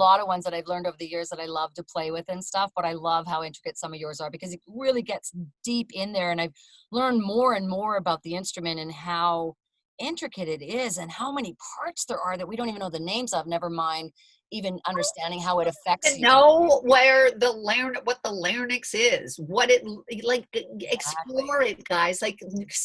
lot of ones that I've learned over the years that I love to play with and stuff, but I love how intricate some of yours are because it really gets deep in there. And I've learned more and more about the instrument and how intricate it is and how many parts there are that we don't even know the names of, never mind even understanding how it affects to you. know where what the larynx is, what it like, explore it, guys. Like,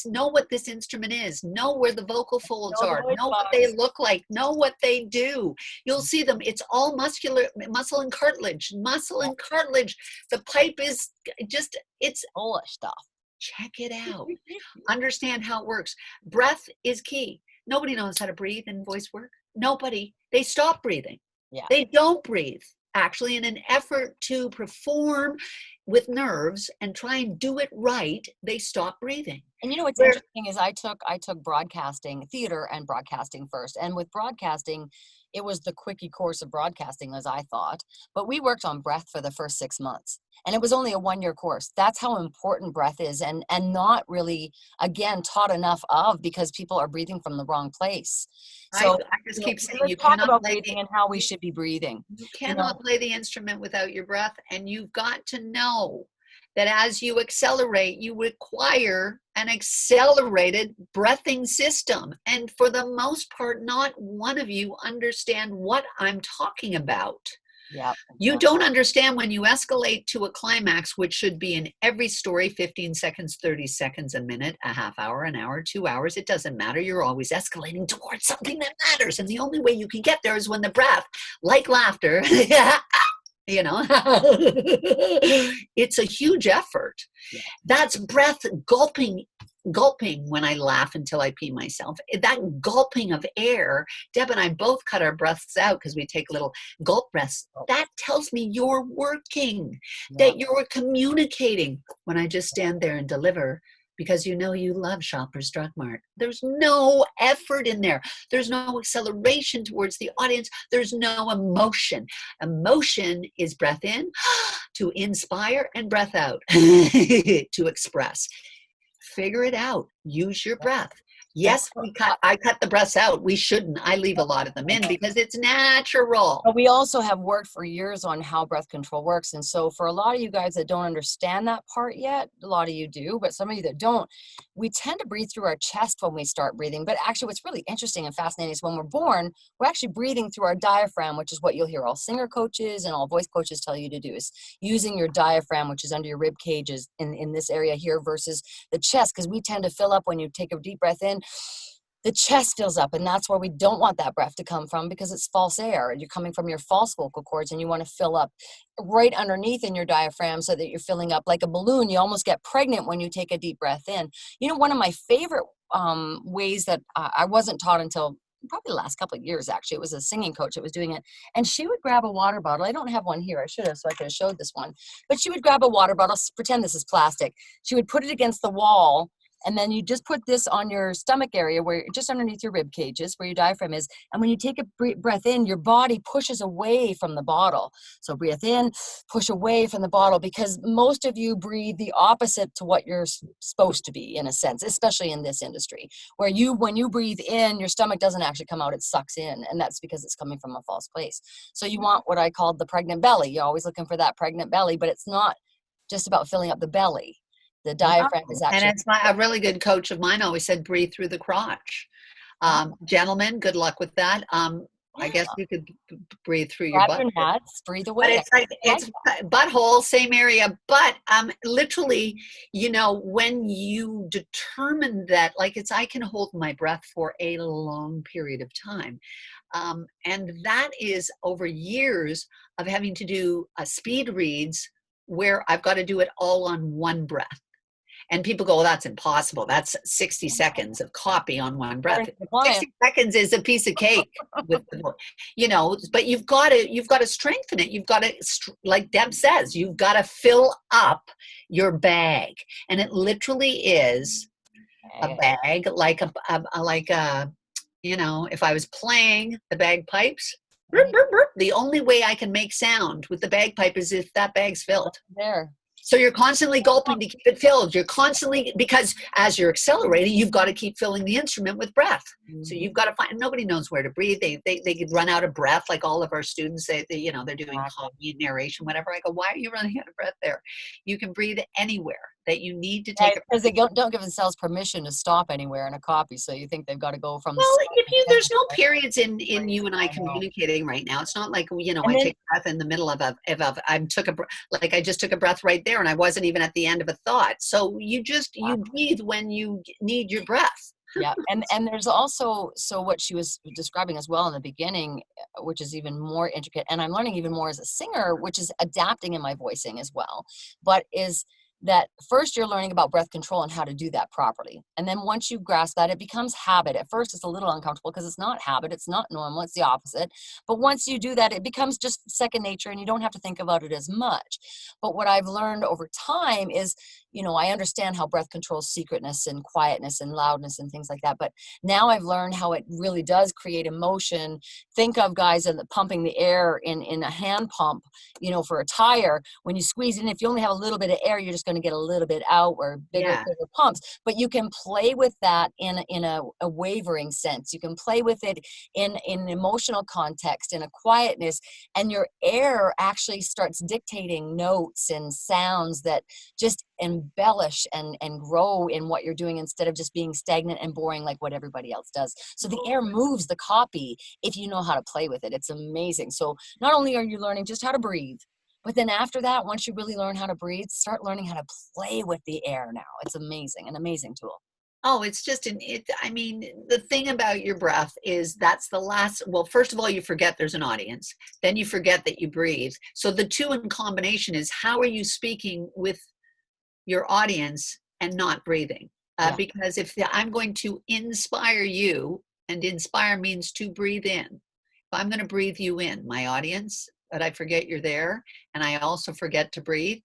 know what this instrument is, know where the vocal folds are, know what they look like, know what they do. You'll see them. It's all muscle and cartilage. The pipe is just, it's all that stuff. Check it out. Understand how it works. Breath is key. Nobody knows how to breathe in voice work. Nobody. They stop breathing. Yeah. They don't breathe, actually, in an effort to perform with nerves and try and do it right. They stop breathing. And you know what's interesting is I took broadcasting, theater and broadcasting first. And with broadcasting, it was the quickie course of broadcasting, as I thought. But we worked on breath for the first 6 months. And it was only a 1-year course. That's how important breath is, and not really, again, taught enough of, because people are breathing from the wrong place. So I just keep saying, let's talk about breathing and how we should be breathing. You cannot play the instrument without your breath, and you've got to know that as you accelerate, you require an accelerated breathing system. And for the most part, not one of you understand what I'm talking about. Yeah. You don't understand when you escalate to a climax, which should be in every story, 15 seconds, 30 seconds, a minute, a half hour, an hour, 2 hours. It doesn't matter. You're always escalating towards something that matters. And the only way you can get there is when the breath, like laughter, you know, it's a huge effort. Yeah. That's breath gulping when I laugh until I pee myself. That gulping of air, Deb and I both cut our breaths out because we take little gulp breaths. That tells me you're working, that you're communicating. When I just stand there and deliver, because you know you love Shoppers Drug Mart. There's no effort in there. There's no acceleration towards the audience. There's no emotion. Emotion is breath in to inspire and breath out to express. Figure it out. Use your breath. Yes, I cut the breaths out. We shouldn't. I leave a lot of them in because it's natural. But we also have worked for years on how breath control works. And so for a lot of you guys that don't understand that part yet, a lot of you do, but some of you that don't, we tend to breathe through our chest when we start breathing. But actually what's really interesting and fascinating is when we're born, we're actually breathing through our diaphragm, which is what you'll hear all singer coaches and all voice coaches tell you to do, is using your diaphragm, which is under your rib cages in this area here, versus the chest, because we tend to fill up when you take a deep breath in. The chest fills up, and that's where we don't want that breath to come from, because it's false air. You're coming from your false vocal cords, and you want to fill up right underneath in your diaphragm so that you're filling up like a balloon. You almost get pregnant when you take a deep breath in. You know, one of my favorite ways that I wasn't taught until probably the last couple of years, actually, it was a singing coach that was doing it, and she would grab a water bottle. I don't have one here. I should have, so I could have showed this one. But she would grab a water bottle, pretend this is plastic. She would put it against the wall, and then you just put this on your stomach area, where just underneath your rib cages, where your diaphragm is. And when you take a breath in, your body pushes away from the bottle. So breathe in, push away from the bottle, because most of you breathe the opposite to what you're supposed to be, in a sense, especially in this industry, where when you breathe in, your stomach doesn't actually come out, it sucks in. And that's because it's coming from a false place. So you want what I call the pregnant belly. You're always looking for that pregnant belly, but it's not just about filling up the belly. The diaphragm is actually. And it's a really good coach of mine always said, breathe through the crotch. Gentlemen, good luck with that. I guess you could breathe through your butt. Breathe away. But it's butthole, same area. But literally, you know, when you determine that, like I can hold my breath for a long period of time. And that is over years of having to do speed reads where I've got to do it all on one breath. And people go, well, that's impossible. That's 60 seconds of copy on one breath. 60 seconds is a piece of cake, you know, but you've got to strengthen it. You've got to, like Deb says, you've got to fill up your bag. And it literally is a bag, like a, you know, if I was playing the bagpipes, the only way I can make sound with the bagpipe is if that bag's filled. There. So you're constantly gulping to keep it filled. You're constantly, because as you're accelerating, you've got to keep filling the instrument with breath. So you've got to find, nobody knows where to breathe. They could run out of breath. Like all of our students, they're doing copy, narration, whatever. I go, why are you running out of breath there? You can breathe anywhere that you need to take. Because they don't give themselves permission to stop anywhere in a copy. So you think they've got to go from. Well, there's no periods in you and I communicating right now. It's not like, I take a breath in the middle of I just took a breath right there and I wasn't even at the end of a thought. So you breathe when you need your breath. Yeah. And there's also, so what she was describing as well in the beginning, which is even more intricate, and I'm learning even more as a singer, which is adapting in my voicing as well, but is that first you're learning about breath control and how to do that properly. And then once you grasp that, it becomes habit. At first it's a little uncomfortable because it's not habit, it's not normal, it's the opposite. But once you do that, it becomes just second nature and you don't have to think about it as much. But what I've learned over time is, I understand how breath controls secretness and quietness and loudness and things like that. But now I've learned how it really does create emotion. Think of guys pumping the air in a hand pump, for a tire. When you squeeze in, if you only have a little bit of air, you're just going to get a little bit out, or bigger pumps. But you can play with that in a wavering sense. You can play with it in an emotional context, in a quietness, and your air actually starts dictating notes and sounds that just embellish and grow in what you're doing, instead of just being stagnant and boring like what everybody else does. So the air moves the copy if you know how to play with it. It's amazing. So not only are you learning just how to breathe, but then after that, once you really learn how to breathe, start learning how to play with the air now. It's amazing, an amazing tool. Oh, it's just the thing about your breath is that's the last, well, first of all, you forget there's an audience. Then you forget that you breathe. So the two in combination is, how are you speaking with your audience and not breathing? Because if I'm going to inspire you, and inspire means to breathe in. If I'm going to breathe you in, my audience, but I forget you're there, and I also forget to breathe,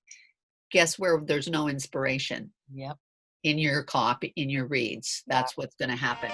guess where there's no inspiration? Yep. In your copy, in your reads. That's what's going to happen.